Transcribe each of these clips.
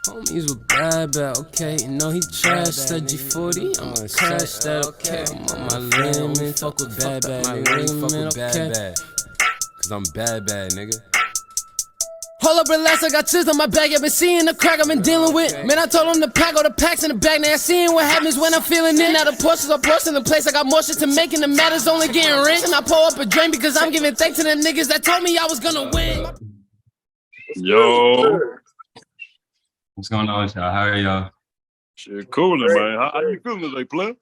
Homies were bad, okay. You know he trashed that G40. I'ma crash that, okay. I'm on my limit. Fuck with bad, nigga. Fuck with bad. Cause I'm bad, nigga. Hold up, relax, I got chips on my back. I've been seeing the crack I've been dealing with. Man, I told them to pack all the packs in the bag. Now I seeing what happens when I'm feeling in. Now the portions are portions in place. I got more shit to make and the matter's only getting rich. And I pull up a drain because I'm giving thanks to them niggas that told me I was gonna win. Yo. What's going on with y'all? How are y'all? Shit, coolin', man. How you feeling today, player?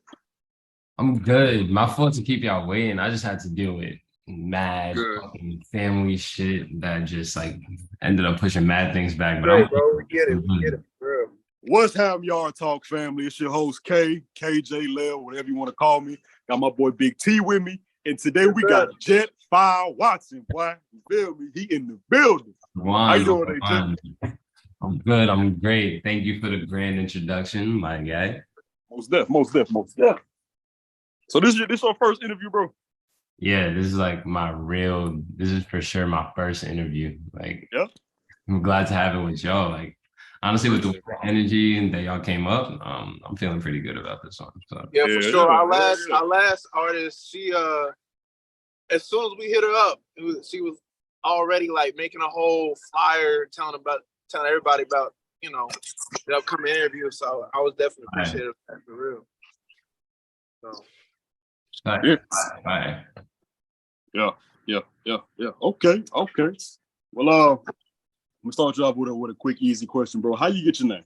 I'm good. My fault to keep y'all waiting. I just had to deal with mad fucking family shit that just like ended up pushing mad things back. But we get it, bro. What's Ham Yard Talk, family? It's your host, KJ Lel, whatever you want to call me. Got my boy Big T with me. And today we got Jet Fire Watson, boy. You feel me? He in the building. How you doing today, Jet? I'm good. I'm great. Thank you for the grand introduction, my guy. Most def. So this is your first interview, bro? Yeah, this is like this is for sure my first interview. Like, yeah. I'm glad to have it with y'all. Like, honestly, with the energy and that y'all came up, I'm feeling pretty good about this one. So. Yeah, for sure. Our last artist, she as soon as we hit her up, she was already like making a whole flyer telling everybody about, you know, the upcoming interview. So I was definitely appreciative of that, for real. So Yeah. Okay. Well, I'm gonna start you off with a quick, easy question, bro. How you get your name?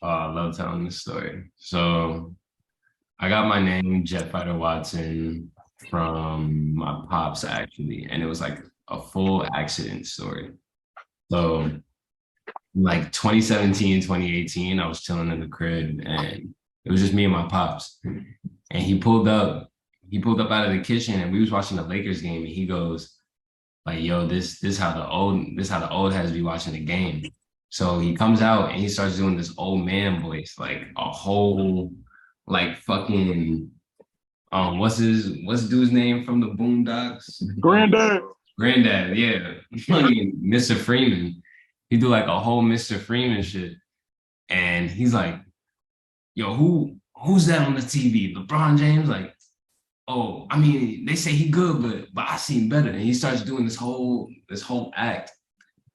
I love telling this story. So I got my name, Jet Fighter Watson, from my pops, actually. And it was like a full accident story. So like 2017, 2018, I was chilling in the crib and it was just me and my pops. And he pulled up out of the kitchen and we was watching the Lakers game and he goes, like, yo, this how the old heads be watching the game. So he comes out and he starts doing this old man voice, like a whole like fucking what's dude's name from the Boondocks? Granddad, yeah. Mr. Freeman. He do like a whole Mr. Freeman shit. And he's like, yo, who's that on the TV? LeBron James? Like, oh, I mean, they say he good, but I seen better. And he starts doing this whole act.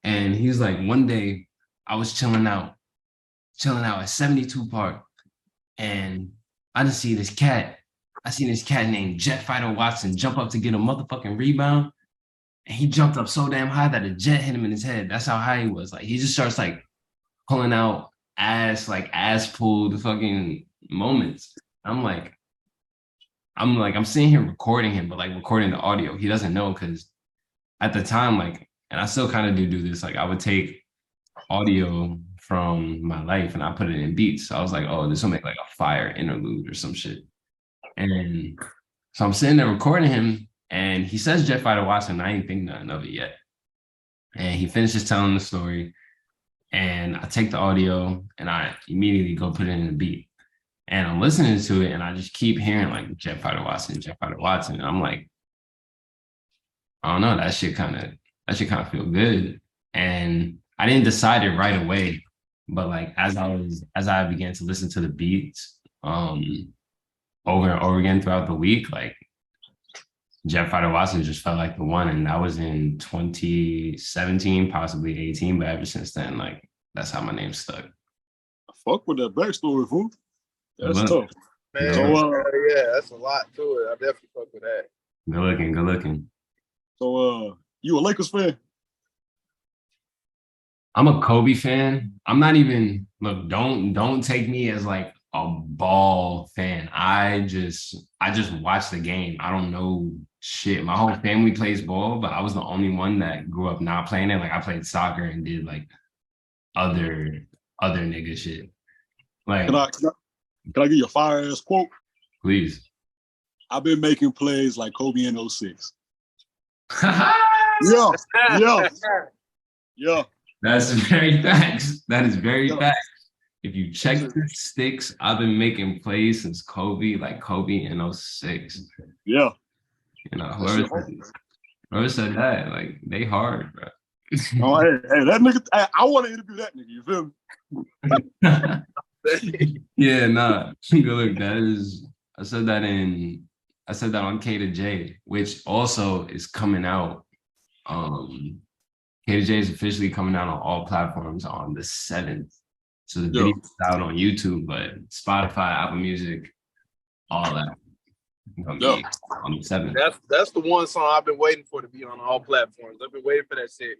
And he's like, one day I was chilling out at 72 Park, and I just see this cat. I seen this cat named Jet Fighter Watson jump up to get a motherfucking rebound. And he jumped up so damn high that a jet hit him in his head. That's how high he was. Like, he just starts like pulling out ass pulled fucking moments. I'm sitting here recording him, but like recording the audio. He doesn't know because at the time, like, and I still kind of do this, like I would take audio from my life and I put it in beats. So I was like, oh, this will make like a fire interlude or some shit. And so I'm sitting there recording him and he says Jet Fighter Watson. I ain't think nothing of it yet. And he finishes telling the story and I take the audio and I immediately go put it in the beat. And I'm listening to it and I just keep hearing like Jet Fighter Watson. And I'm like, I don't know, that shit kind of feel good. And I didn't decide it right away, but like as I began to listen to the beats over and over again throughout the week, like Jet Fighter Watson just felt like the one. And that was in 2017, possibly 18. But ever since then, like that's how my name stuck. Fuck with that backstory, fool. That's tough. Man, yeah, that's a lot to it. I definitely fuck with that. Good looking. So you a Lakers fan? I'm a Kobe fan. I'm not even, look, don't take me as like a ball fan. I just watch the game. I don't know shit. My whole family plays ball, but I was the only one that grew up not playing it. Like I played soccer and did like other nigga shit. Like, can I give you a fire ass quote? Please. I've been making plays like Kobe in 06. Yeah. That's very facts. That is very facts. If you check the sticks, I've been making plays since Kobe, like Kobe in 06. Yeah. You know, whoever said that, like they hard, bro. Oh, hey, that nigga. Hey, I want to interview that nigga. You feel me? Yeah, nah. Good look, that is I said that on K to J, which also is coming out. K to J is officially coming out on all platforms on the 7th. So the Yeah. video is out on YouTube, but Spotify, Apple Music, all that gonna Yeah. be on the 7th. That's the one song I've been waiting for to be on all platforms. I've been waiting for that shit.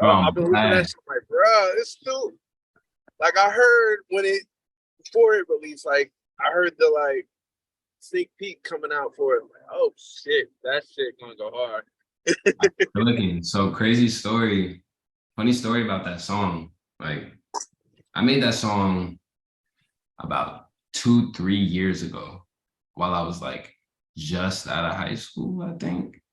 I've been looking at that shit like, bro, it's still like I heard when it before it released, like I heard the like sneak peek coming out for it. Like, oh shit, that shit gonna go hard. Looking, so crazy story, funny story about that song. Like I made that song about 2-3 years ago while I was like just out of high school, I think.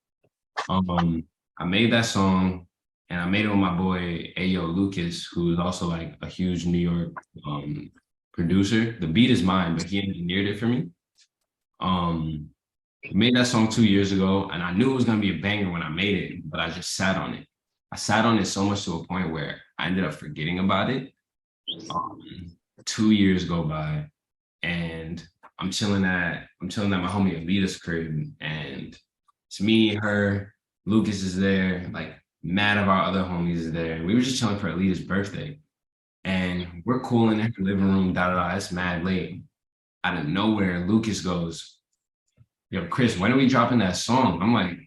I made that song and I made it with my boy Ayo Lucas, who is also like a huge New York producer. The beat is mine, but he engineered it for me. I made that song 2 years ago, and I knew it was gonna be a banger when I made it, but I just sat on it. I sat on it so much to a point where I ended up forgetting about it. 2 years go by, and I'm chilling at my homie Alita's crib, and it's me, her, Lucas is there, like mad of our other homies is there. And we were just chilling for Alita's birthday. And we're cool in her living room, it's mad late. Out of nowhere, Lucas goes, yo, Chris, when are we dropping that song? I'm like,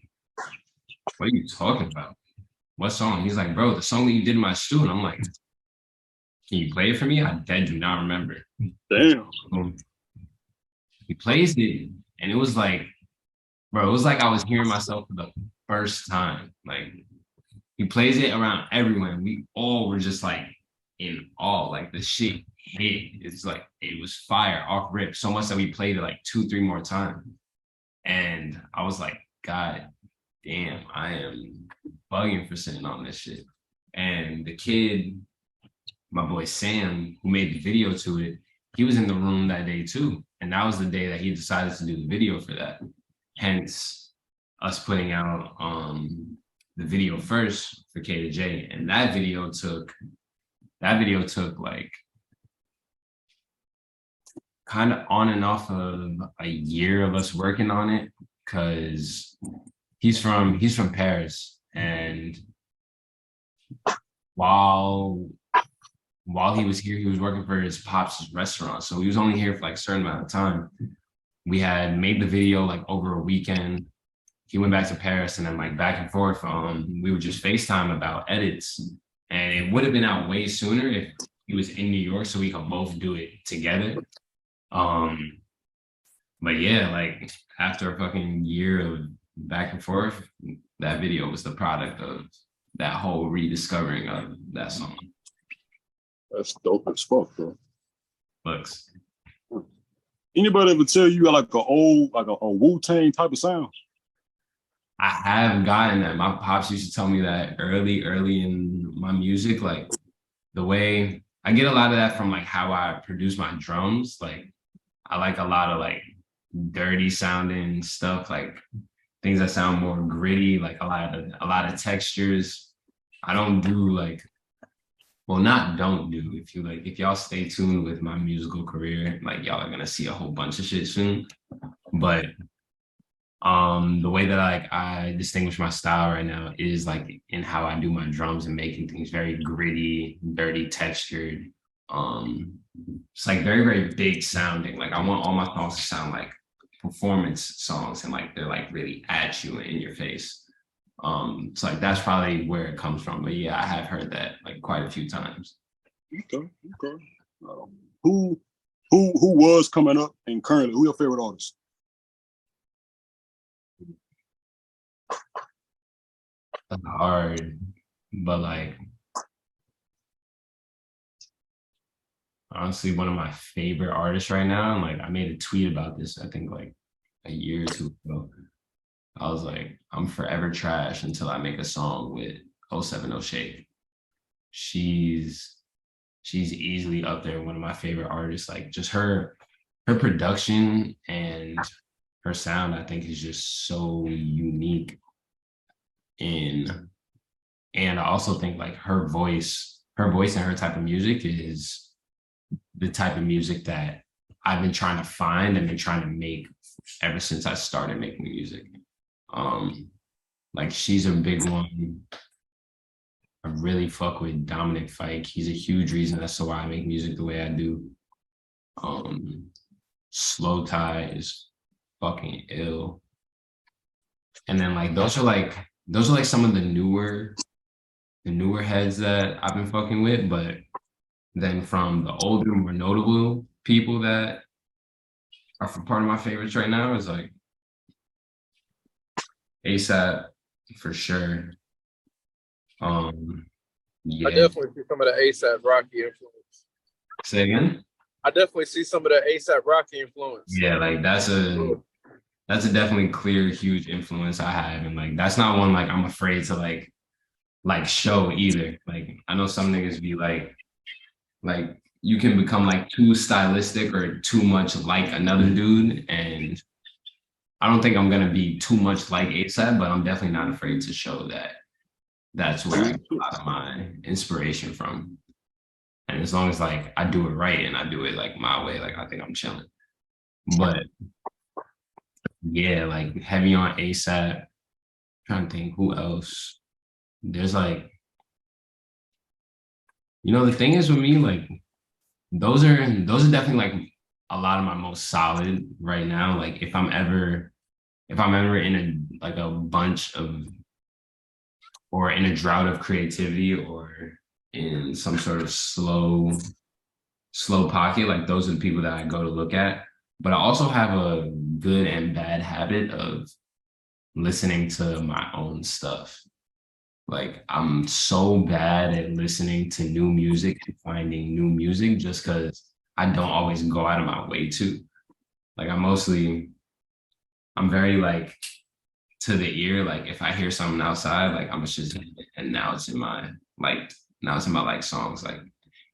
what are you talking about? What song? He's like, bro, the song that you did in my stew. And I'm like, can you play it for me? I dead do not remember. Damn. He plays it, and it was like, bro, it was like I was hearing myself for the first time. Like, he plays it around everyone. We all were just like in awe. Like the shit hit. It's like it was fire off rip. So much that we played it like 2-3 more times. And I was like, God damn, I am bugging for sitting on this shit. And the kid, my boy Sam, who made the video to it, he was in the room that day too. And that was the day that he decided to do the video for that. Hence us putting out the video first for K to J. And that video took like kind of on and off of a year of us working on it, because he's from Paris, and while he was here, he was working for his pops' restaurant, so he was only here for like a certain amount of time. We had made the video like over a weekend. He went back to Paris, and then like back and forth. We would just FaceTime about edits, and it would have been out way sooner if he was in New York, so we could both do it together. But yeah, like after a fucking year of back and forth, that video was the product of that whole rediscovering of that song. That's dope as fuck, bro. Looks. Anybody ever tell you like a Wu-Tang type of sound? I have gotten that. My pops used to tell me that early in my music, like the way I get a lot of that from like how I produce my drums. Like I like a lot of like dirty sounding stuff, like things that sound more gritty, like a lot of textures. I don't do like, well, not don't do. If y'all stay tuned with my musical career, like y'all are gonna see a whole bunch of shit soon. But the way that like I distinguish my style right now is like in how I do my drums and making things very gritty, dirty, textured. It's like very, very big sounding. Like I want all my songs to sound like performance songs, and like they're like really at you and in your face. So like that's probably where it comes from. But yeah, I have heard that like quite a few times. Okay. Who was coming up and currently who your favorite artist? That's hard, but like honestly, one of my favorite artists right now, and like I made a tweet about this, I think like a year or two ago. I was like, I'm forever trash until I make a song with 070 Shake. She's easily up there, one of my favorite artists. Like just her production and her sound, I think, is just so unique in And I also think like her voice and her type of music is the type of music that I've been trying to find and been trying to make ever since I started making music. Like she's a big one. I really fuck with Dominic Fike. He's a huge reason as to why I make music the way I do. Slow Tie is fucking ill. And then like those are like some of the newer heads that I've been fucking with. But then from the older, more notable people that are part of my favorites right now is like ASAP for sure. I Yeah. definitely see some of the ASAP Rocky influence. Say again? I definitely see some of the ASAP Rocky influence. Yeah, like that's a definitely clear, huge influence I have. And like that's not one like I'm afraid to like show either. Like I know some niggas be like you can become like too stylistic or too much like another dude. And I don't think I'm gonna be too much like ASAP, but I'm definitely not afraid to show that that's where I get a lot of my inspiration from. And as long as like I do it right and I do it like my way, like I think I'm chilling. But yeah, like heavy on ASAP. Trying to think who else. There's like, the thing is with me, like those are definitely like a lot of my most solid right now. Like if I'm ever in a bunch of or in a drought of creativity or in some sort of slow pocket, like those are the people that I go to look at. But I also have a good and bad habit of listening to my own stuff. Like I'm so bad at listening to new music and finding new music just because I don't always go out of my way to. Like I'm very like to the ear. Like if I hear something outside, like I'm just and now it's in my like songs. Like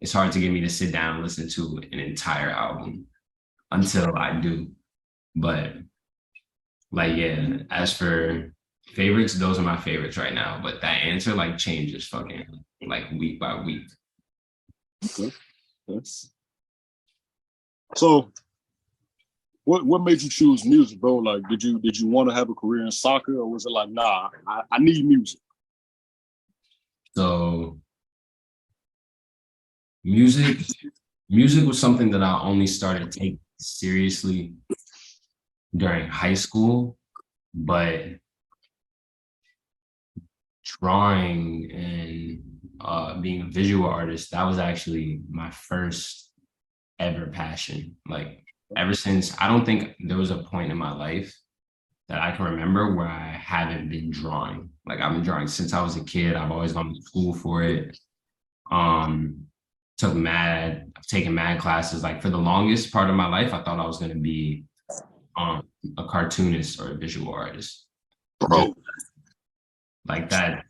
it's hard to get me to sit down and listen to an entire album until I do. But like yeah, as for favorites, those are my favorites right now. But that answer like changes fucking like week by week. Okay. Yes. So what made you choose music, bro? Like did you want to have a career in soccer, or was it like, nah, I need music? So music was something that I only started taking seriously during high school, but drawing and being a visual artist, that was actually my first ever passion. Like ever since, I don't think there was a point in my life that I can remember where I haven't been drawing. Like I've been drawing since I was a kid. I've always gone to school for it. I've taken mad classes. Like for the longest part of my life, I thought I was going to be a cartoonist or a visual artist. Bro. Like that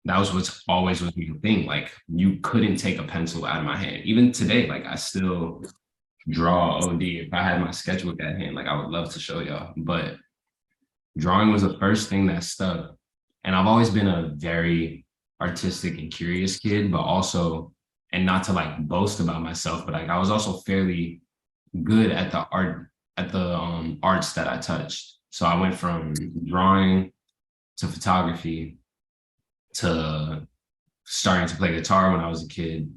was what's always was the thing. Like you couldn't take a pencil out of my hand. Even today, like I still draw OD. If I had my sketchbook at hand, like I would love to show y'all. But drawing was the first thing that stuck. And I've always been a very artistic and curious kid, but also, and not to like boast about myself, but like I was also fairly good at the arts that I touched. So I went from drawing to photography to starting to play guitar when I was a kid.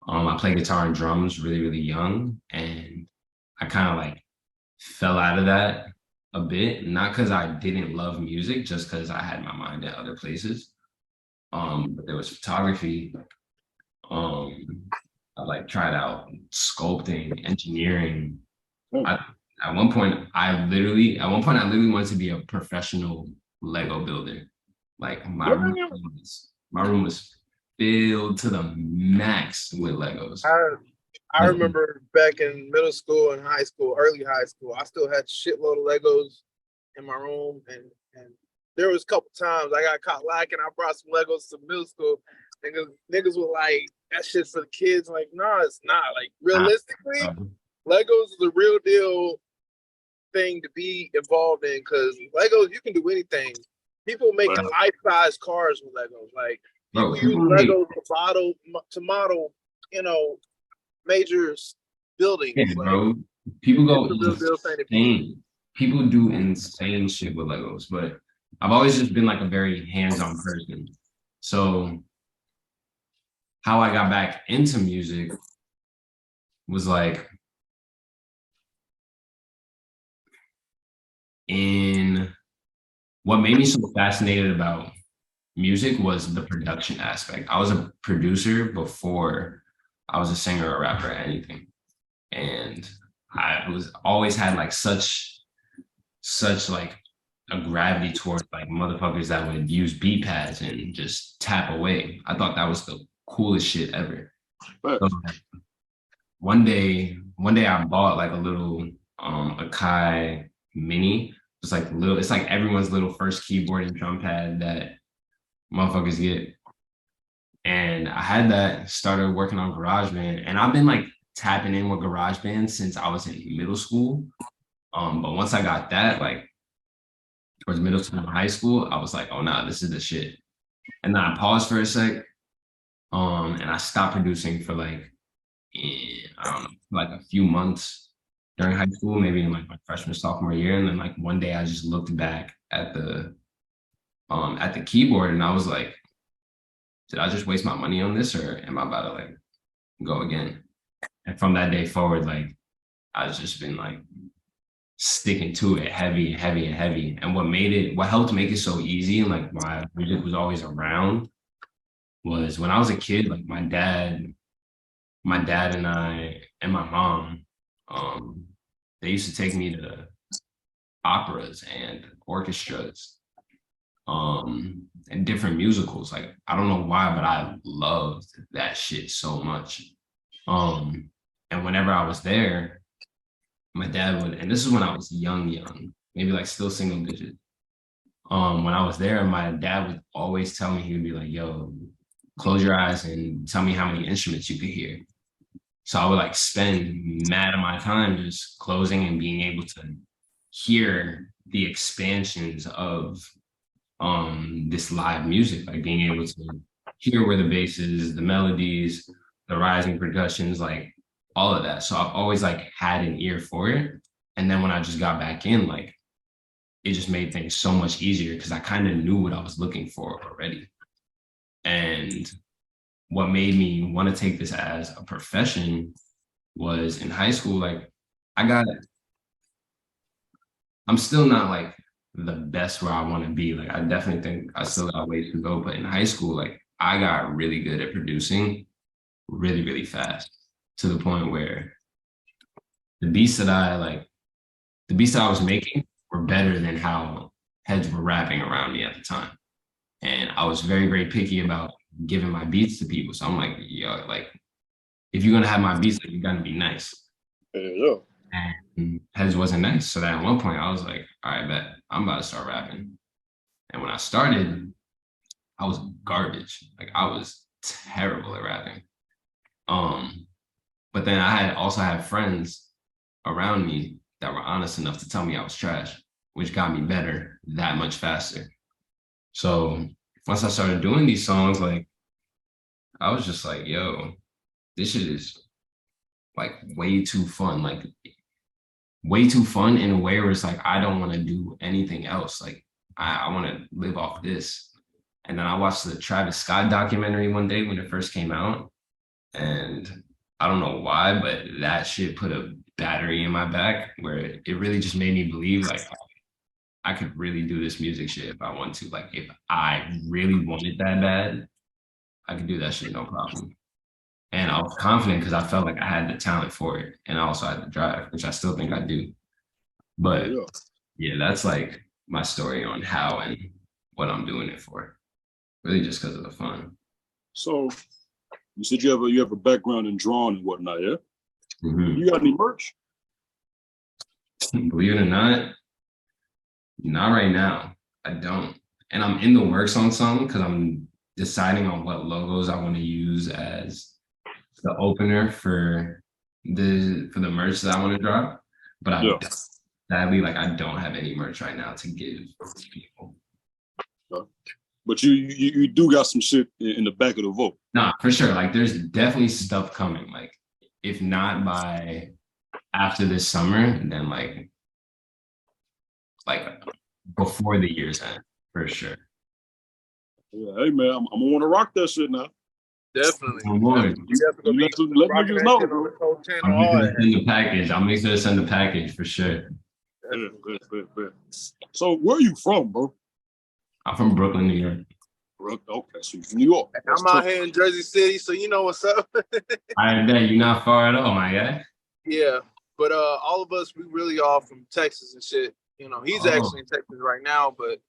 I played guitar and drums really, really young. And I kind of like fell out of that a bit, not because I didn't love music, just because I had my mind at other places. But there was photography. I like tried out sculpting, engineering. At one point I literally wanted to be a professional Lego builder. Like my room was filled to the max with Legos. I remember back in middle school and high school, early high school, I still had shitload of Legos in my room, and there was a couple times I got caught lacking. I brought some Legos to middle school. Niggas were like, that shit's for the kids. Like, no, it's not. Like, realistically, Legos is a real deal thing to be involved in, because Legos, you can do anything. People make Wow. life-size cars with Legos. Like Bro, people use Legos to model, you know, major buildings. yeah, Like bro. People go it's a real deal thing. insane. People do insane shit with Legos, but I've always just been like a very hands-on person. So how I got back into music was like in what made me so fascinated about music was the production aspect. I was a producer before I was a singer or rapper or anything. And I was always had like such like a gravity towards like motherfuckers that would use beat pads and just tap away. I thought that was the coolest shit ever. So one day I bought like a little Akai Mini. It's like everyone's little first keyboard and drum pad that motherfuckers get. And I had that, started working on GarageBand, and I've been like tapping in with GarageBand since I was in middle school. But once I got that, like towards middle school and high school, I was like, oh nah, this is the shit. And then I paused for a sec, and I stopped producing for like I don't know, like a few months during high school, maybe in like my freshman, sophomore year. And then like one day I just looked back at the keyboard and I was like, did I just waste my money on this or am I about to like go again? And from that day forward, like I've just been like sticking to it heavy, heavy, and heavy. And what helped make it so easy and like why music was always around was when I was a kid, like my dad and I and my mom, they used to take me to operas and orchestras, and different musicals. Like I don't know why, but I loved that shit so much. And whenever I was there, my dad would, and this is when I was young, maybe like still single digit. When I was there, my dad would always tell me, he would be like, yo, close your eyes and tell me how many instruments you could hear. So I would like spend mad of my time just closing and being able to hear the expansions of this live music, like being able to hear where the bass is, the melodies, the rising percussions, like all of that. So I've always like had an ear for it. And then when I just got back in, like it just made things so much easier because I kind of knew what I was looking for already. And what made me want to take this as a profession was in high school, like I'm still not like the best where I want to be. Like I definitely think I still got ways to go, but in high school, like I got really good at producing really, really fast to the point where the beats that I was making were better than how heads were rapping around me at the time. And I was very, very picky about giving my beats to people. So I'm like, yo, like, if you're gonna have my beats, like, you gotta be nice. Yeah. And heads wasn't nice. So that at one point I was like, all right, bet I'm about to start rapping. And when I started, I was garbage. Like I was terrible at rapping. But then I also had friends around me that were honest enough to tell me I was trash, which got me better that much faster. So once I started doing these songs, like I was just like, yo, this shit is like way too fun. Like way too fun in a way where it's like, I don't want to do anything else. Like I want to live off this. And then I watched the Travis Scott documentary one day when it first came out. And I don't know why, but that shit put a battery in my back where it really just made me believe like I could really do this music shit if I want to. Like if I really wanted that bad, I could do that shit no problem. And I was confident because I felt like I had the talent for it. And I also had the drive, which I still think I do. But yeah, that's like my story on how and what I'm doing it for. Really just because of the fun. So you said you have a background in drawing and whatnot, yeah? Mm-hmm. You got any merch? Believe it or not right now. I don't. And I'm in the works on some because I'm deciding on what logos I want to use as the opener for the merch that I want to drop. But sadly, like I don't have any merch right now to give to people. But you do got some shit in the back of the vote. Nah, for sure. Like, there's definitely stuff coming. Like, if not by after this summer, then like before the year's end, for sure. Yeah, hey man, I'm gonna want to rock that shit now. Definitely. Oh, boy. You have to go Let rocking niggas that know, shit bro. on the cold channel, I'll make all sure to that. send the package. I'll make sure to send the package for sure. Bet. So where are you from, bro? I'm from Brooklyn, New York. Okay, so you're from New York. I'm out here in Jersey City, so you know what's up. I bet you're not far at all, my guy. Yeah, but all of us, we really all from Texas and shit. You know, he's actually in Texas right now, but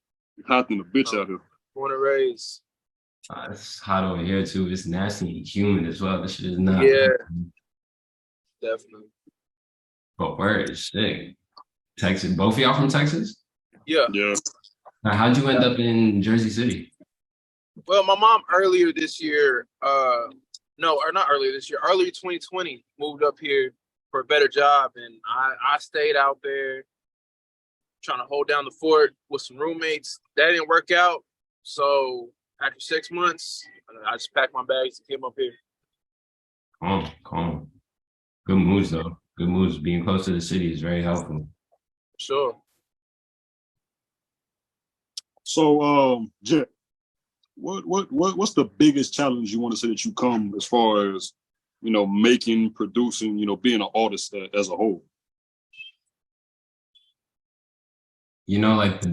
Hot in the bitch out here. born and raised. It's hot over here too. It's nasty and humid as well. This shit is not. Yeah, definitely. But where is sick? Texas. Both of y'all from Texas? Yeah. Yeah. Now, how'd you end up in Jersey City? Well, my mom earlier this year, not earlier this year, early 2020, moved up here for a better job, and I stayed out there trying to hold down the fort with some roommates. That didn't work out, so after 6 months, I just packed my bags and came up here. Calm. Good moves though. Good moves. Being close to the city is very helpful. Sure. So, Jet, what's the biggest challenge you want to say that you come as far as, you know, making, producing, you know, being an artist as a whole? You know, like the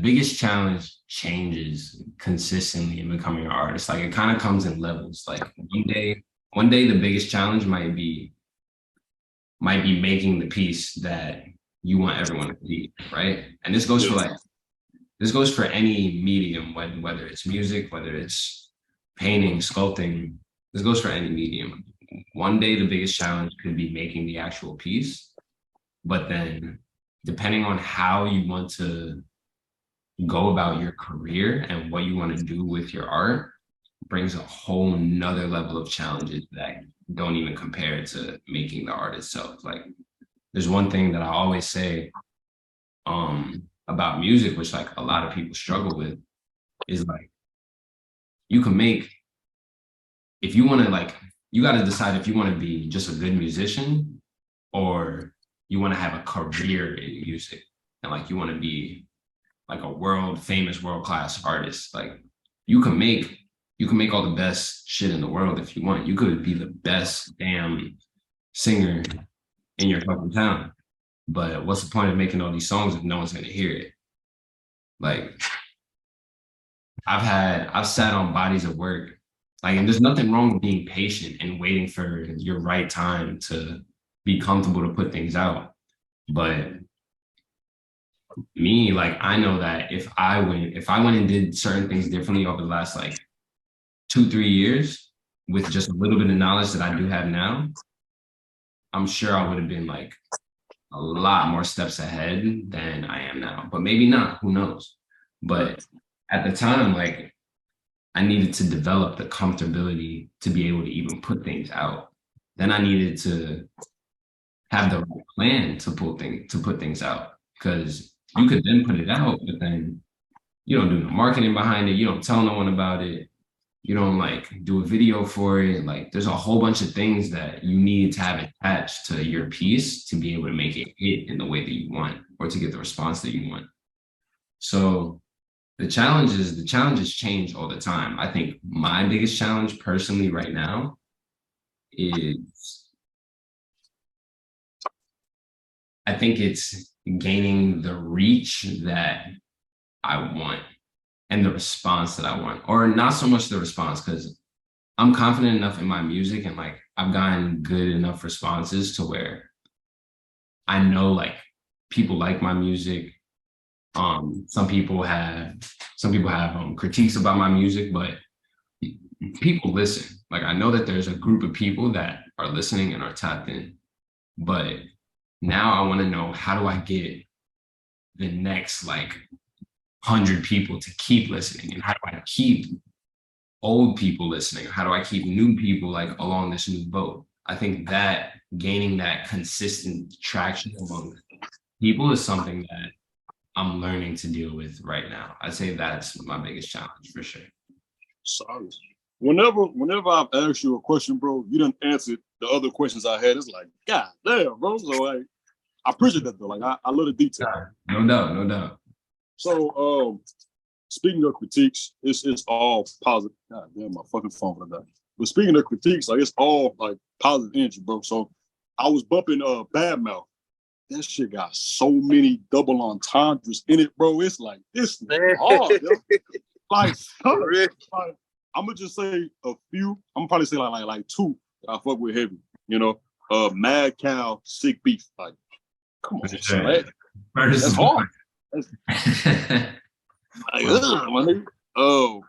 biggest challenge changes consistently in becoming an artist. Like it kind of comes in levels. Like one day the biggest challenge might be making the piece that you want everyone to see, right? And this goes for any medium, whether it's music, whether it's painting, sculpting, this goes for any medium. One day the biggest challenge could be making the actual piece, but then depending on how you want to go about your career and what you want to do with your art brings a whole nother level of challenges that don't even compare to making the art itself. Like there's one thing that I always say about music, which like a lot of people struggle with, is like you can make, if you want to, like, you got to decide if you want to be just a good musician or you want to have a career in music and like you want to be like a world class artist. Like you can make all the best shit in the world if you want. You could be the best damn singer in your fucking town. But what's the point of making all these songs if no one's gonna hear it? Like I've sat on bodies of work, like, and there's nothing wrong with being patient and waiting for your right time to be comfortable to put things out. But me, like, I know that if I went and did certain things differently over the last like 2-3 years with just a little bit of knowledge that I do have now, I'm sure I would have been like a lot more steps ahead than I am now. But maybe not, who knows? But at the time, like, I needed to develop the comfortability to be able to even put things out. Then I needed to have the right plan to put things out, because you could then put it out, but then you don't do no marketing behind it. You don't tell no one about it. You don't like do a video for it. Like there's a whole bunch of things that you need to have attached to your piece to be able to make it hit in the way that you want or to get the response that you want. So the challenges change all the time. I think my biggest challenge personally right now is, I think it's gaining the reach that I want and the response that I want, or not so much the response, because I'm confident enough in my music and like I've gotten good enough responses to where I know like people like my music. Some people have critiques about my music, but people listen. Like I know that there's a group of people that are listening and are tapped in, but now I want to know, how do I get the next like 100 people to keep listening, and how do I keep old people listening? How do I keep new people like along this new boat? I think that gaining that consistent traction among people is something that I'm learning to deal with right now. I'd say that's my biggest challenge for sure. Sorry. Whenever I've asked you a question, bro, you didn't answer the other questions I had. It's like, God damn, bro. So like, I appreciate that though. Like I love the detail. No doubt, no doubt. So speaking of critiques, it's all positive. God damn, my fucking phone for that. But speaking of critiques, like it's all like positive energy, bro. So I was bumping Bad Mouth. That shit got so many double entendres in it, bro. It's like this is hard, yo. Like, like I'm gonna just say a few. I'm gonna probably say like two that I fuck with heavy. You know, Mad Cow, Sick Beef. Like, come on, Sure. man. That's hard. That's, like, my nigga. Oh,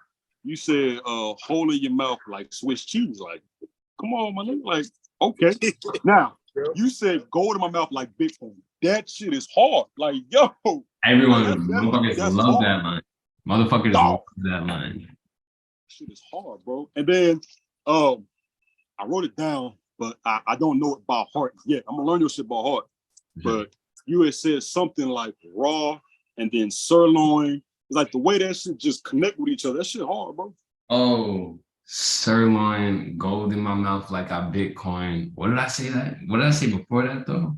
you said hole in your mouth like Swiss cheese. Like, come on, my nigga. Like, okay. Now, you said gold in my mouth like Bitcoin. That shit is hard. Like, yo. Everyone, motherfuckers love hard. that line. Motherfuckers love that line. Shit is hard, bro. And then I wrote it down, but I don't know it by heart yet. I'm gonna learn your shit by heart. But you had said something like raw and then sirloin. It's like the way that shit just connect with each other. That shit hard, bro. Oh, sirloin, gold in my mouth like I Bitcoin. What did I say that? What did I say before that though?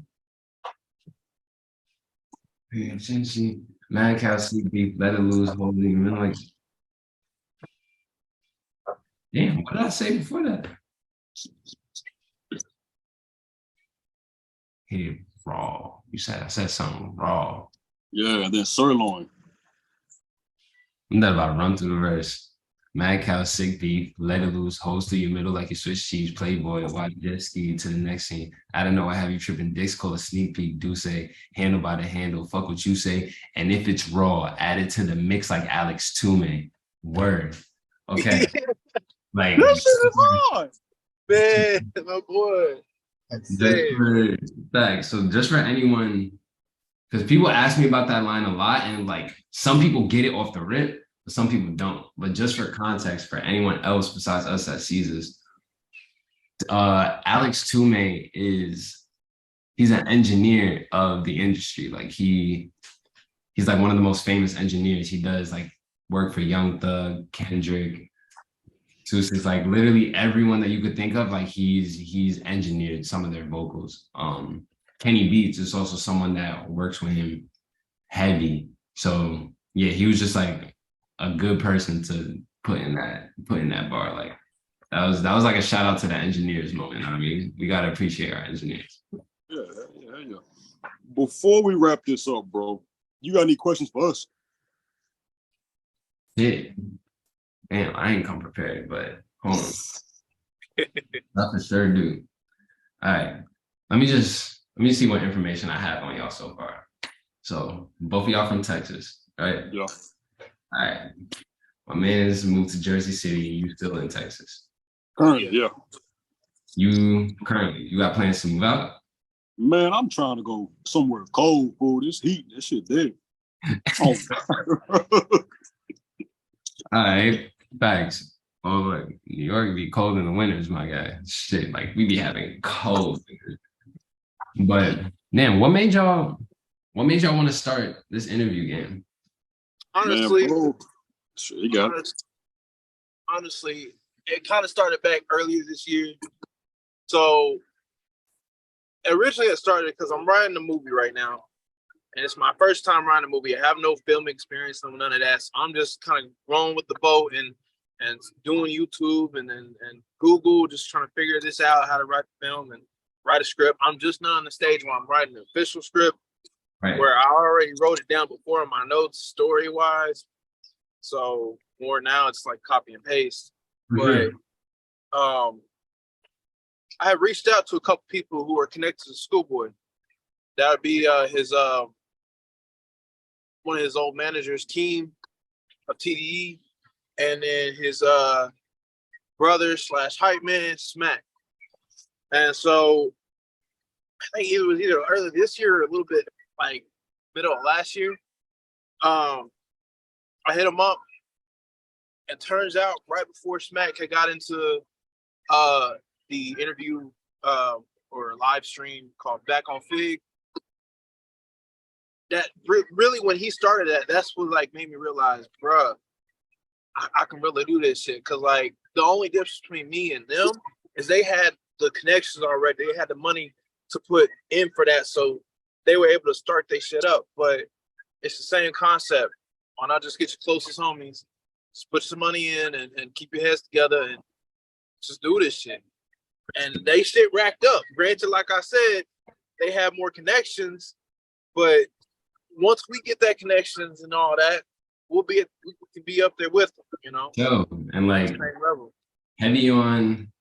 Mad cow, sleep beef, let it loose, holding like. Damn, what did I say before that? Hey, raw. I said something raw. Yeah, and then sirloin. I'm not about to run through the verse. Mad cow, sick beef, let it loose, hoes to your middle like you Swiss cheese, playboy, watch jet ski to the next scene. I don't know, I have you tripping dicks, call a sneak peek, do say, handle by the handle, fuck what you say. And if it's raw, add it to the mix like Alex Toomey. Word. Okay. Like that shit is hard. Man, my boy. So just for anyone, because people ask me about that line a lot, and like some people get it off the rip, but some people don't. But just for context, for anyone else besides us that sees this, Alex Toomey he's an engineer of the industry. Like he's like one of the most famous engineers. He does like work for Young Thug, Kendrick. So it's like literally everyone that you could think of, like he's engineered some of their vocals. Kenny Beats is also someone that works with him heavy. So yeah, he was just like a good person to put in that bar. Like that was like a shout out to the engineers moment. You know what I mean, we gotta appreciate our engineers. Yeah. Before we wrap this up, bro, you got any questions for us? Yeah. Damn, I ain't come prepared, but hold on. Not for sure, dude. All right. Let me see what information I have on y'all so far. So both of y'all from Texas, right? Yeah. All right. My man has moved to Jersey City. You still in Texas? Currently, yeah. You got plans to move out? Man, I'm trying to go somewhere cold, fool. This heat, that shit dead. Oh. All right. Facts. Oh, look, New York be cold in the winters, my guy. Shit, like we be having cold. But man, what made y'all want to start this interview game? Honestly, man, sure, you got it. Honestly, it kind of started back earlier this year. So originally it started because I'm writing a movie right now. And it's my first time writing a movie. I have no film experience, no none of that. So I'm just kind of rolling with the boat and doing YouTube and Google, just trying to figure this out, how to write the film and write a script. I'm just not on the stage where I'm writing an official script, right, where I already wrote it down before in my notes, story-wise. So more now it's like copy and paste. Mm-hmm. But I have reached out to a couple people who are connected to Schoolboy. That would be one of his old managers, Keem of TDE, and then his brother / hype man, Smack. And so I think it was either early this year or a little bit like middle of last year. I hit him up. It turns out right before Smack had got into the interview or live stream called Back on Fig, that really when he started that, that's what like made me realize, bruh, I can really do this shit. Cause like the only difference between me and them is they had the connections already. They had the money to put in for that, so they were able to start their shit up. But it's the same concept. Why not just get your closest homies, just put some money in and keep your heads together and just do this shit. And they shit racked up. Granted, like I said, they have more connections, but once we get that connections and all that, we can be up there with them, you know. Yo, and like heavy on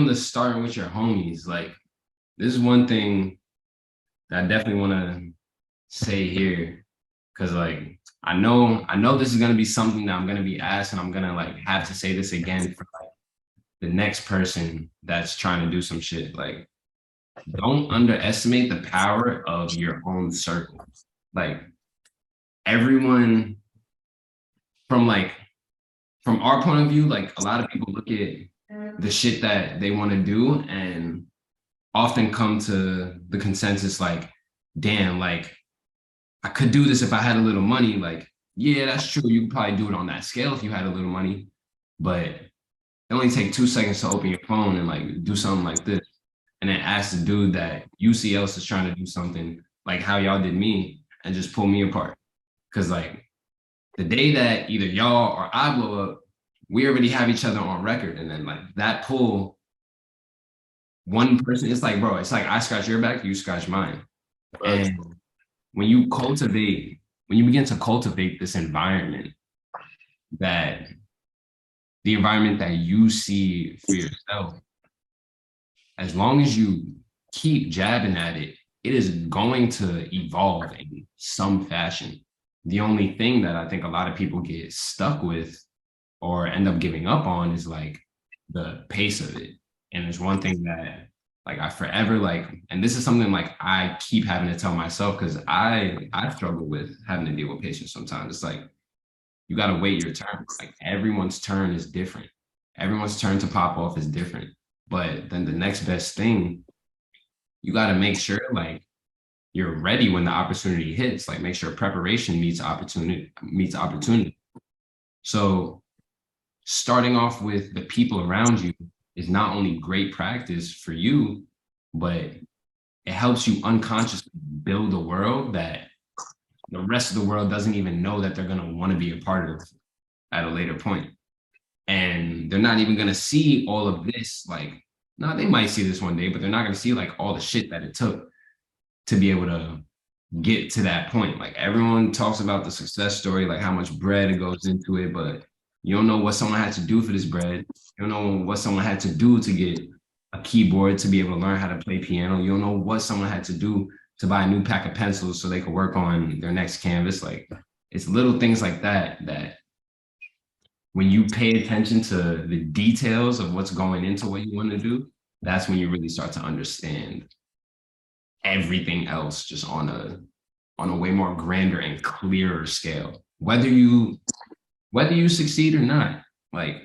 the starting with your homies. Like, this is one thing that I definitely want to say here, because like I know this is gonna be something that I'm gonna be asked, and I'm gonna like have to say this again for like the next person that's trying to do some shit. Like, don't underestimate the power of your own circle. Like, everyone from our point of view, like a lot of people look at the shit that they want to do and often come to the consensus like, damn, like I could do this if I had a little money. Like, yeah, that's true. You could probably do it on that scale if you had a little money, but it only take 2 seconds to open your phone and like do something like this. And then ask the dude that you see else is trying to do something like how y'all did me and just pull me apart. Cause like the day that either y'all or I blow up, we already have each other on record. And then like that pull, one person, it's like, bro, it's like I scratch your back, you scratch mine. And when you begin to cultivate this environment, that the environment that you see for yourself, as long as you keep jabbing at it, it is going to evolve in some fashion. The only thing that I think a lot of people get stuck with or end up giving up on is like the pace of it. And there's one thing that like I forever like, and this is something like I keep having to tell myself, because I struggle with having to deal with patience sometimes. It's like, you got to wait your turn. Like, everyone's turn is different. Everyone's turn to pop off is different. But then the next best thing, you got to make sure like you're ready when the opportunity hits. Like, make sure preparation meets opportunity. So starting off with the people around you is not only great practice for you, but it helps you unconsciously build a world that the rest of the world doesn't even know that they're going to want to be a part of at a later point. And they're not even going to see all of this. Like, no, they might see this one day, but they're not going to see like all the shit that it took to be able to get to that point. Like, everyone talks about the success story, like how much bread goes into it, but you don't know what someone had to do for this bread. You don't know what someone had to do to get a keyboard to be able to learn how to play piano. You don't know what someone had to do to buy a new pack of pencils so they could work on their next canvas. Like, it's little things like that when you pay attention to the details of what's going into what you want to do, that's when you really start to understand everything else just on a way more grander and clearer scale. Whether you succeed or not, like,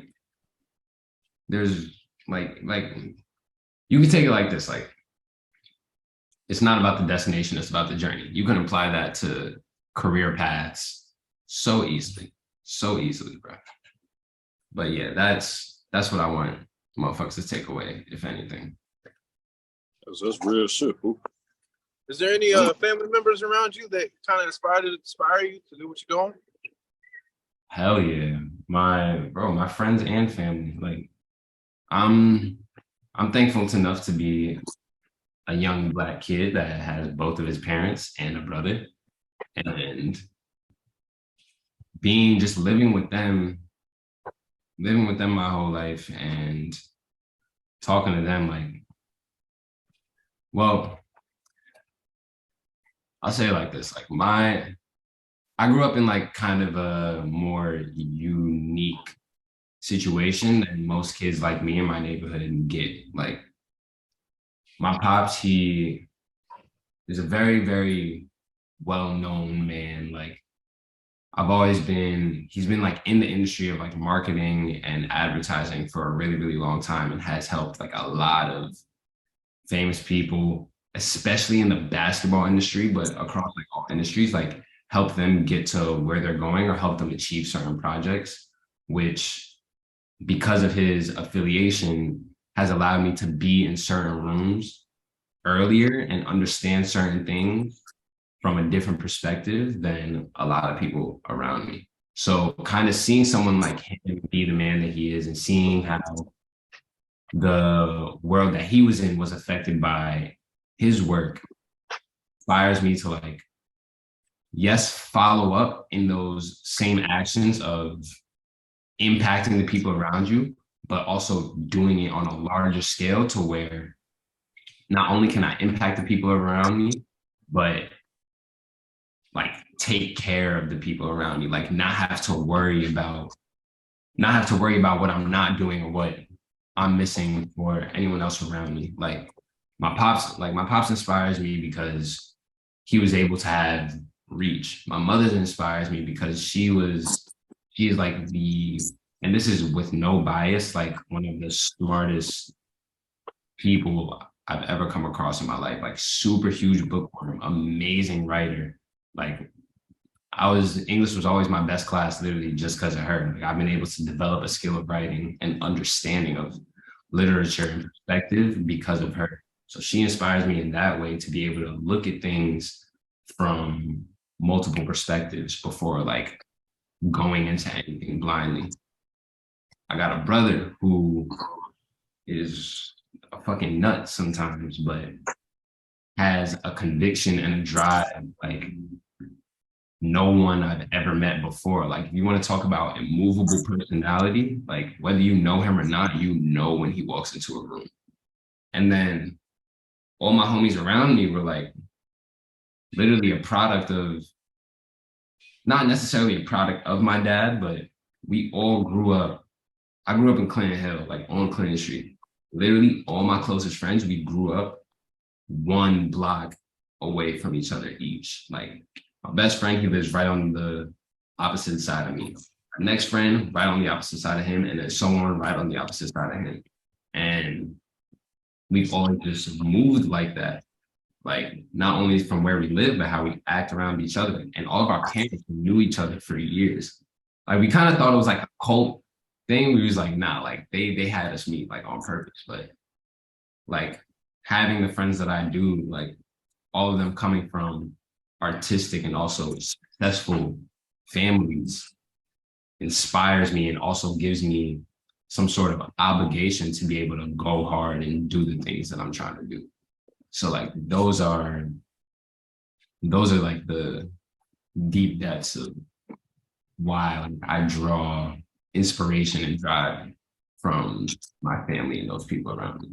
there's like you can take it like this, like, it's not about the destination, it's about the journey. You can apply that to career paths so easily, bro. But yeah, that's what I want motherfuckers to take away, if anything. That's real shit, bro. Is there any family members around you that kind of inspire you to do what you're doing? Hell yeah. My friends and family. Like, I'm thankful enough to be a young Black kid that has both of his parents and a brother. And living with them my whole life and talking to them, like, well, I'll say it like this, like, I grew up in like kind of a more unique situation than most kids like me in my neighborhood get. Like, my pops, he is a very, very well-known man. Like, he's been like in the industry of like marketing and advertising for a really, really long time and has helped like a lot of famous people especially in the basketball industry, but across like all industries, like help them get to where they're going or help them achieve certain projects, which because of his affiliation has allowed me to be in certain rooms earlier and understand certain things from a different perspective than a lot of people around me. So kind of seeing someone like him be the man that he is and seeing how the world that he was in was affected by his work inspires me to like, yes, follow up in those same actions of impacting the people around you, but also doing it on a larger scale to where not only can I impact the people around me, but like take care of the people around me, like not have to worry about what I'm not doing or what I'm missing for anyone else around me. Like my pops inspires me because he was able to have reach. My mother inspires me because she is like and this is with no bias, like one of the smartest people I've ever come across in my life, like super huge bookworm, amazing writer. Like English was always my best class, literally just because of her. Like, I've been able to develop a skill of writing and understanding of literature and perspective because of her. So she inspires me in that way to be able to look at things from multiple perspectives before like going into anything blindly. I got a brother who is a fucking nut sometimes, but has a conviction and a drive like no one I've ever met before. Like, if you want to talk about immovable personality, like whether you know him or not, you know when he walks into a room. And then all my homies around me were like literally a product of, not necessarily a product of my dad, but we all grew up. I grew up in Clinton Hill, like on Clinton Street. Literally all my closest friends, we grew up one block away from each other each. Like my best friend, he lives right on the opposite side of me. My next friend, right on the opposite side of him, and then someone right on the opposite side of him. And we've always just moved like that. Like not only from where we live, but how we act around each other. And all of our parents knew each other for years. Like we kind of thought it was like a cult thing. We was like, nah, like they had us meet like on purpose. But like having the friends that I do, like all of them coming from artistic and also successful families inspires me and also gives me some sort of obligation to be able to go hard and do the things that I'm trying to do. So like those are like the deep depths of why I draw inspiration and drive from my family and those people around me.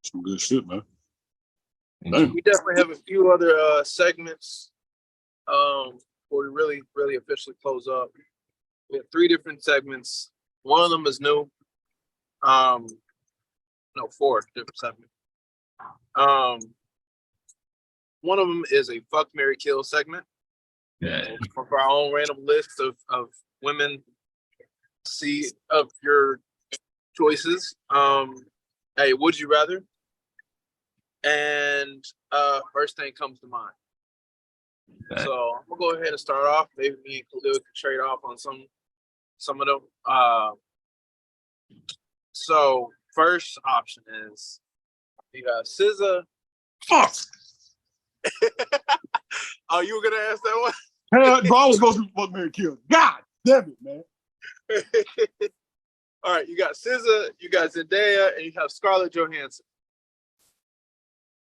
Some good shit, man. We definitely have a few other segments before we really officially close up. We have 3 different segments. One of them is new. No, 4 different segments. One of them is a fuck, marry, kill segment. Yeah. For our own random list of women, see of your choices. Hey, would you rather? And first thing comes to mind. Okay. So I'm gonna go ahead and start off. Maybe me and Khalil can trade off on some of them. So first option is you got SZA. Fuck. Oh, you were gonna ask that one? Bro, I was going to fuck, marry, kill. God damn it, man. All right, you got SZA, you got Zendaya, and you have Scarlett Johansson.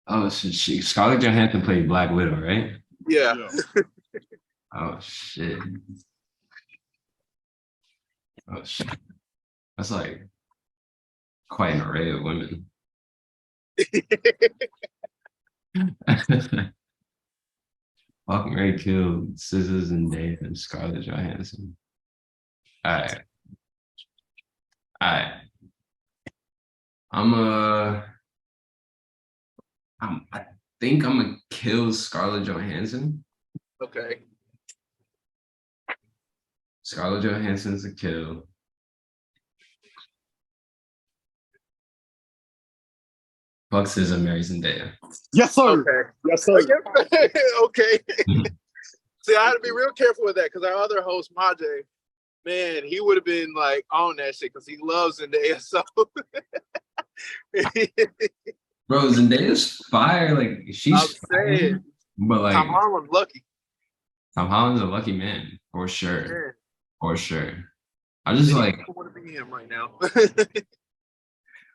Oh, so Scarlett Johansson played Black Widow, right? Yeah. Oh shit. Oh shit. That's like quite an array of women. Fuck, Mary Kill, SZA, Zendaya, and Scarlett Johansson. All right. I think I'm gonna kill Scarlett Johansson. Okay. Scarlett Johansson's a kill. Fuck SZA, marry Zendaya. Yes, sir. Okay. Yes, sir. Okay. See, I had to be real careful with that because our other host, Majay, man, he would have been like on that shit because he loves Zendaya. So, Bro, Zendaya's fire. Like I'm she's fire, saying, but like Tom Holland's lucky. Tom Holland's a lucky man for sure, Man, for sure. I just like want to be him right now.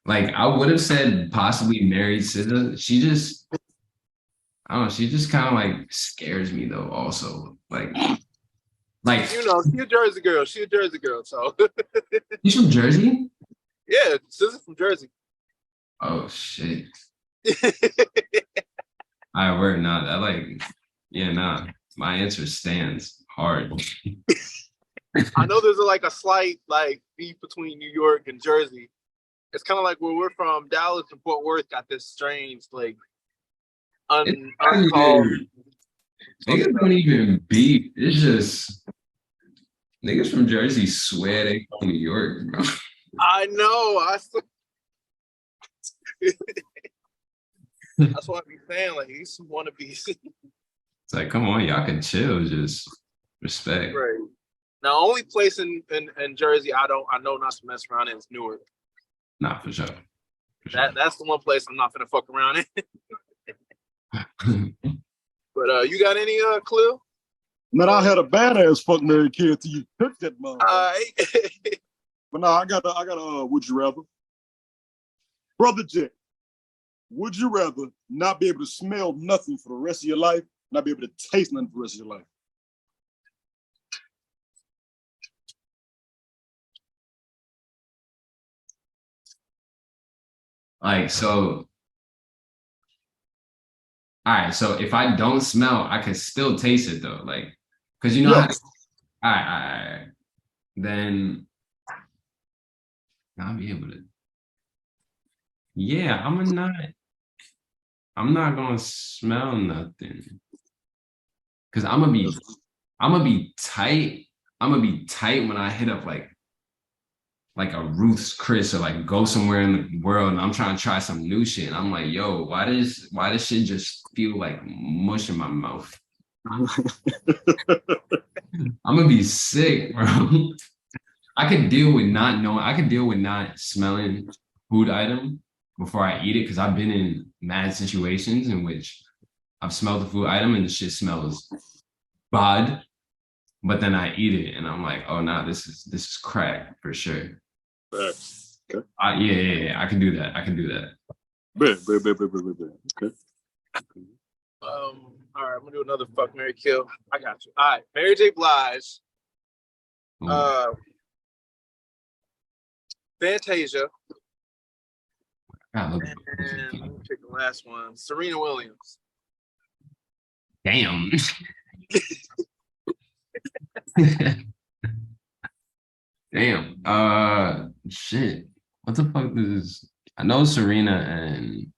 I would have said possibly married SZA. She just I don't know. She just kind of like scares me though. Also, like You know, she's a Jersey girl. She's a Jersey girl. So, she's from Jersey. yeah, SZA from Jersey. Oh shit! I word not. I like yeah nah. My answer stands hard. I know there's like a slight like beef between New York and Jersey. It's kind of like where we're from. Dallas and Fort Worth got this strange like uncalled. Niggas don't even beef. It's just niggas from Jersey swear they from New York, bro. I know. That's what I be saying. Like these wannabes. It's like, come on, y'all can chill, just respect. Right. Now, only place in Jersey I know not to mess around in is Newark. Nah, for sure. That's the one place I'm not gonna fuck around in. But you got any clue? Man, I had a badass fuck Mary kid till you took that motherfucker. But no, I got a would you rather? Brother Jet, would you rather not be able to smell nothing for the rest of your life, not be able to taste nothing for the rest of your life? Like, so, all right, so if I don't smell, I can still taste it though. Like, because you know Yes. how, all right, then I'll be able to. Yeah, I'm not gonna smell nothing. Cause I'm gonna be tight. I'm gonna be tight when I hit up like a Ruth's Chris or like go somewhere in the world and I'm trying to try some new shit. And I'm like, yo, why does shit just feel like mush in my mouth? I'm gonna be sick, bro. I could deal with not knowing, I could deal with not smelling food item before I eat it because I've been in mad situations in which I've smelled the food item and the shit smells bad, but then I eat it and I'm like, oh nah, this is crack for sure. Okay. Yeah, I can do that. Bet. Okay. All right, I'm gonna do another fuck Mary kill. I got you. All right, Mary J. Blige, Fantasia, and let me pick the last one. Serena Williams. Damn. Damn. Shit. What the fuck is? I know Serena and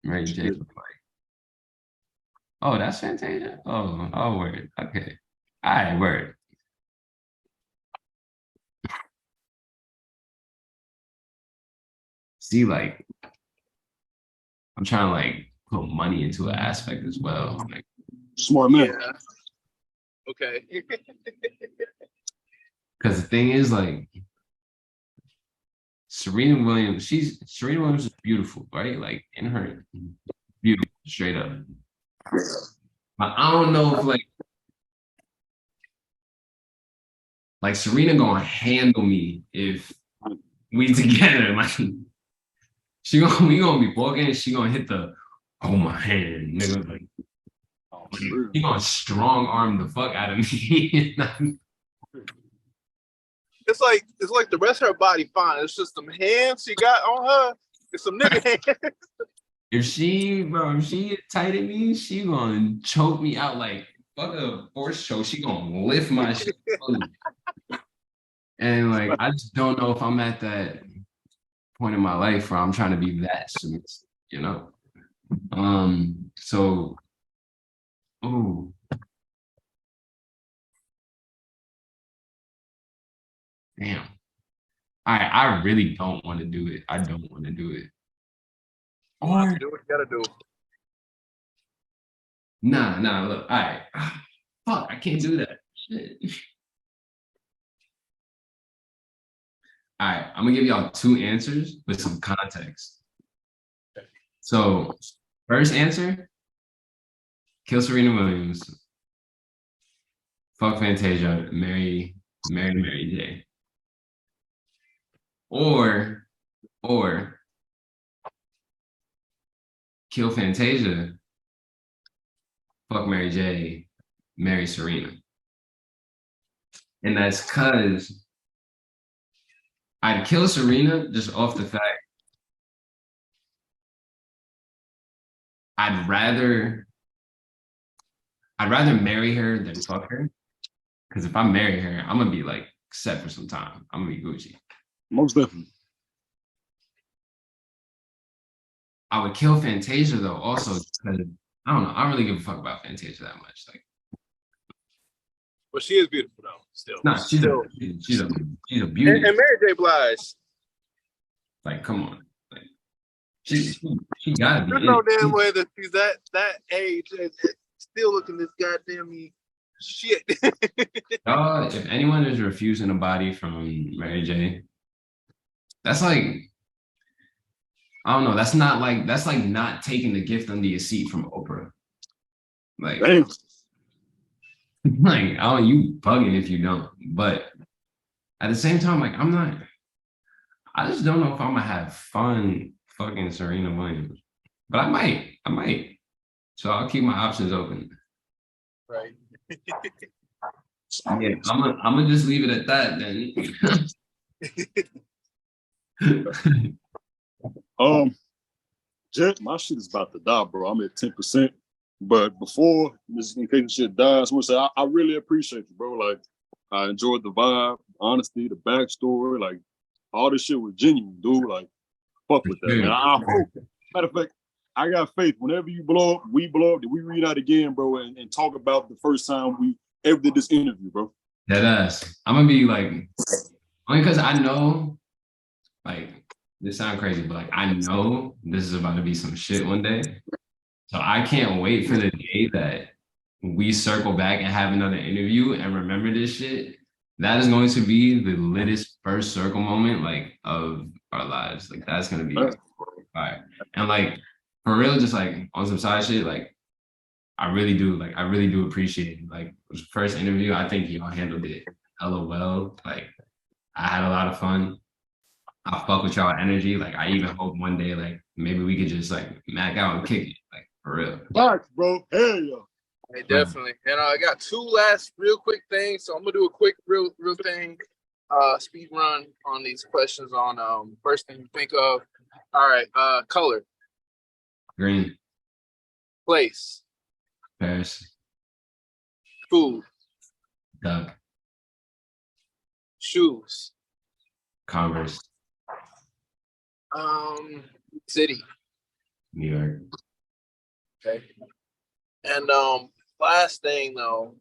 Mary J. look like. Oh, that's Fantasia. Oh, word. Okay. All right, word. See, like, I'm trying to like put money into an aspect as well. Like, Smart man. Yeah. Okay. because the thing is, like, Serena Williams is beautiful, right? Like, in her beautiful, straight up. But I don't know if like Serena gonna handle me if we together. Like, we gonna be walking and she gonna hit the my hand, nigga. Like, he gonna strong arm the fuck out of me. It's like the rest of her body fine. It's just some hands she got on her. It's some nigga hands. If she tight at me, she gonna choke me out like fuck a force choke. She gonna lift my shit. And like I just don't know if I'm at that point in my life where I'm trying to be that submissive, you know? So ooh. Damn. I really don't want to do it. I don't want to do it. Or do what you gotta do. nah, look, all right. Fuck, I can't do that. Shit. All right, I'm gonna give y'all two answers with some context. So, first answer, kill Serena Williams, fuck Fantasia, marry Mary J. Or kill Fantasia, fuck Mary J, marry Serena. And that's because I'd kill Serena just off the fact I'd rather marry her than fuck her. Because if I marry her, I'm gonna be like set for some time. I'm gonna be Gucci. Most definitely. I would kill Fantasia though, also because I don't know. I don't really give a fuck about Fantasia that much. Like, But she is beautiful though. Still, nah, she's a beauty. and Mary J. Blige. Like, come on, like she gotta be. There's no damn way that she's that age and still looking this goddamn shit. If anyone is refusing a body from Mary J, that's like, I don't know. That's like not taking the gift under your seat from Oprah. Like, Damn. like, oh, you bugging if you don't. But at the same time, like, I just don't know if I'm gonna have fun fucking Serena Williams. But I might. So I'll keep my options open. Right. Yeah, I'm gonna just leave it at that then. Jet, my shit is about to die, bro. I'm at 10%. But before this, in case the shit dies, I want to say I really appreciate you, bro. Like, I enjoyed the vibe, honesty, the backstory. Like, all this shit was genuine, dude. Like, fuck with that, man. I hope. Matter of fact, I got faith. Whenever you blow up, we blow up, that we read out again, bro, and talk about the first time we ever did this interview, bro. Deadass. I'm gonna be like, only because I know, like, this sounds crazy, but like, I know this is about to be some shit one day. So I can't wait for the day that we circle back and have another interview and remember this shit. That is going to be the littest first circle moment, like, of our lives. Like, that's gonna be fire. And like, for real, just like on some side shit, like, I really do appreciate it. Like, it was the first interview. I think y'all handled it hella well. Like, I had a lot of fun. I fuck with y'all energy. Like, I even hope one day, like, maybe we could just like mac out and kick it. Like, for real. Facts, bro. Hell yeah. Hey, definitely. And I got two last real quick things. So I'm gonna do a quick real thing. Speed run on these questions on first thing you think of. All right, color. Green. Place. Paris. Food. Duck. Shoes. Converse. City. New York. Okay. And last thing though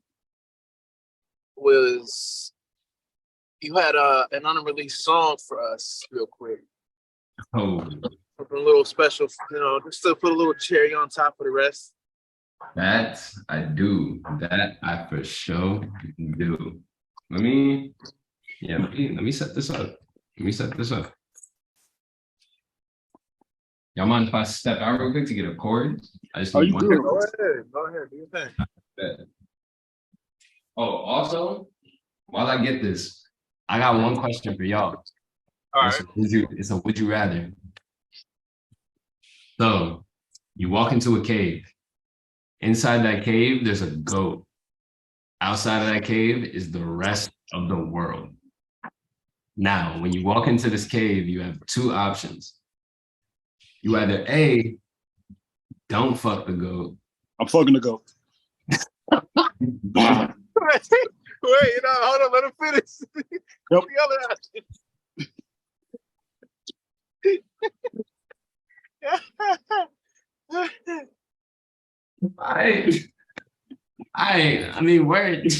was you had an unreleased song for us real quick. Oh, A little special, just to put a little cherry on top of the rest. that I do. That I for sure do. Let me set this up. Y'all mind if I step out real quick to get a chord? I just need one. Go ahead, do your thing. Oh, also, while I get this, I got one question for y'all. All right. It's a would you rather. So, you walk into a cave. Inside that cave, there's a goat. Outside of that cave is the rest of the world. Now, when you walk into this cave, you have two options. You either A, don't fuck the goat. I'm fucking the goat. Wait, hold on, let him finish. Yep. The other option. I mean, word.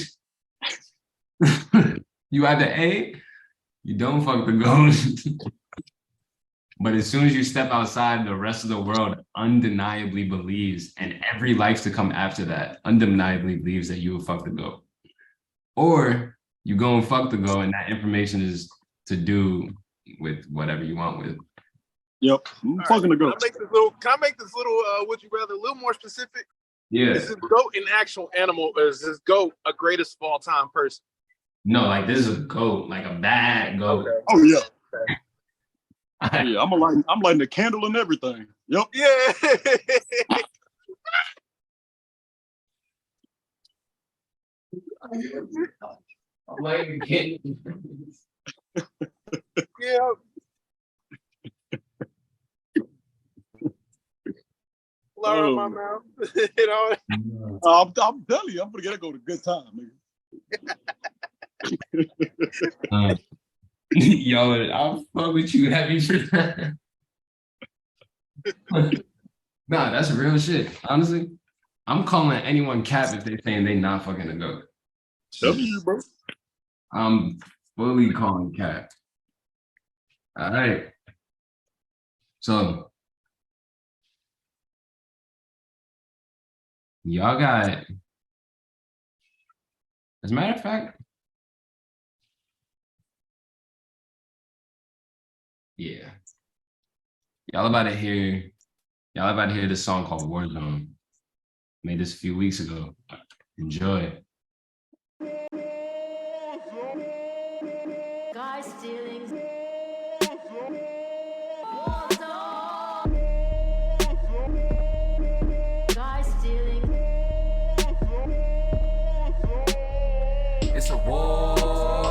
You either A, you don't fuck the goat, But as soon as you step outside, the rest of the world undeniably believes, and every life to come after that undeniably believes that you will fuck the goat. Or you go and fuck the goat, and that information is to do with whatever you want with. Yep. I'm fucking the goat. Can I make this little would you rather a little more specific? Yeah. Is this goat an actual animal, or is this goat a greatest of all time person? No, like this is a goat, like a bad goat. Okay. Oh yeah. Okay. Yeah, I'm lighting the candle and everything. Yep. Yeah. I'm like a kid. Yeah. Flower in my mouth. You know. I'm telling you, I'm gonna go to a good time, nigga. Yo, I'll fuck with you heavy for that. Nah, that's real shit. Honestly, I'm calling anyone cap if they saying they not fucking a goat. W, bro. I'm fully calling cap. All right. So y'all got, as a matter of fact, yeah. Y'all about to hear this song called Warzone. Made this a few weeks ago. Enjoy. Guys stealing. Guys stealing. It's a war,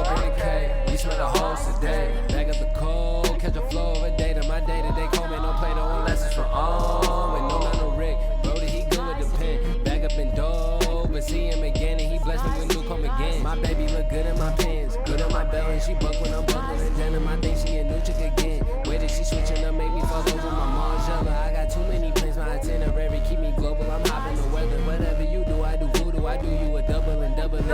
bring the K. We smell the hoes today. Back up the cold, catch a flow of a day to my day-to-day call me no play, no one lessons from on. And no, not no Rick. Brody, he good with the pen. Back up in dough, but see him again, and he blessed me with new come again. My baby look good in my pants, good in my belt, and she buck when I'm buckling. Denim, I think she a new chick again. Way that she switching up, make me fuck over my Margiela. I got too many plans, my itinerary keep me global. I'm hopping the weather, whatever you do, I do voodoo. I do you a double and double it.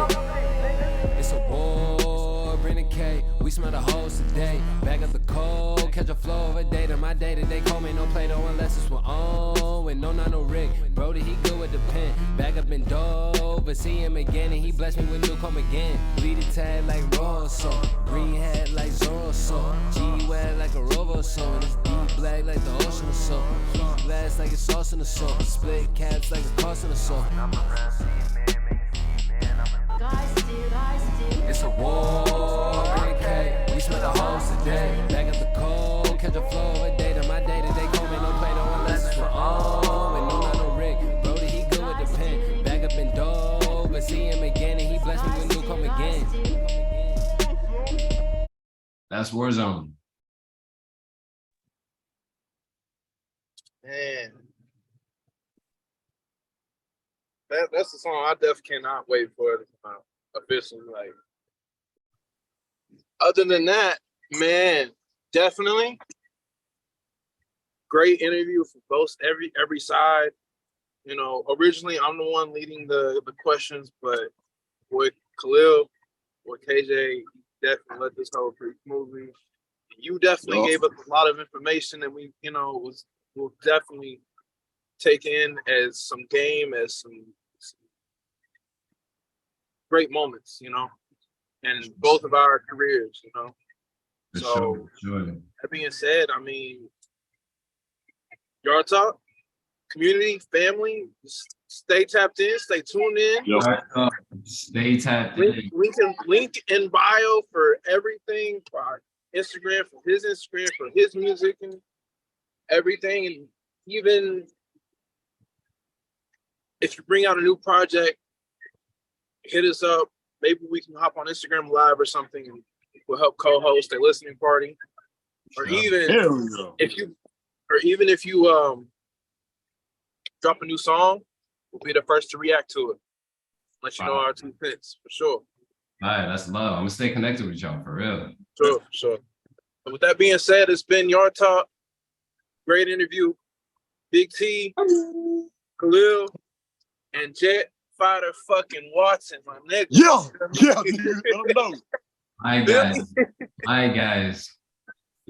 It's a war, bring the K. We smell the hoes today. Back up the cold, catch a flow of a day to my day-to-day call me no play, no unless it's with on. And no, not no Rick. Brody, he good with the pen. Back up in dough, but see him again, and he blessed me with new come again. Bleed it tag like Rosso, green hat like Zorro, so G-Wag like a Rovo, so and it's deep black like the ocean or so. Heat glass like it's sauce in the soul. Split caps like a cost in the soul. Guys steal. Guys steal. It's a war, bring the K. We smell the hoes today. Back up the cold, catch a flow of a day to my day-to-day call me no play, no unless it's for on. And no, not no Rick. Brody, he good with the pen. Back up in dough, but see him again, and he blessed me with new come again. That's Warzone. Man. That's the song I definitely cannot wait for it to come out officially. Like, other than that, man, definitely great interview for both every side. You know, originally I'm the one leading the questions, but with Khalil or KJ, definitely led this whole pretty smoothly. You definitely gave us a lot of information, and we, you know, will definitely take in as some game, as some great moments, you know, and both of our careers, you know. For So, sure. that being said, I mean, Yard Talk, community, family, just stay tapped in, stay tuned in. Yep. Stay tapped in. Link in bio for everything, for our Instagram, for his Instagram, for his music and everything. And even if you bring out a new project, hit us up. Maybe we can hop on Instagram Live or something, and we'll help co-host a listening party. Or even if you drop a new song, we'll be the first to react to it. Let you know our 2 cents for sure. All right, that's love. I'm gonna stay connected with y'all for real. Sure. But with that being said, it's been Yard Talk. Great interview. Big T, Khalil, and Jet Fighter fucking Watson, my nigga. Yeah, dude, let them know. All right, guys.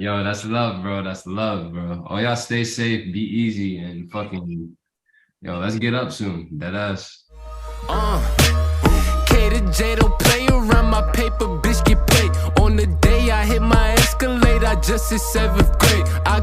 Yo, that's love, bro. That's love, bro. Oh, y'all stay safe, be easy, and fucking, yo, let's get up soon. That ass. K to J don't play around, my paper bitch get paid. On the day I hit my escalade, I just hit 7th grade. I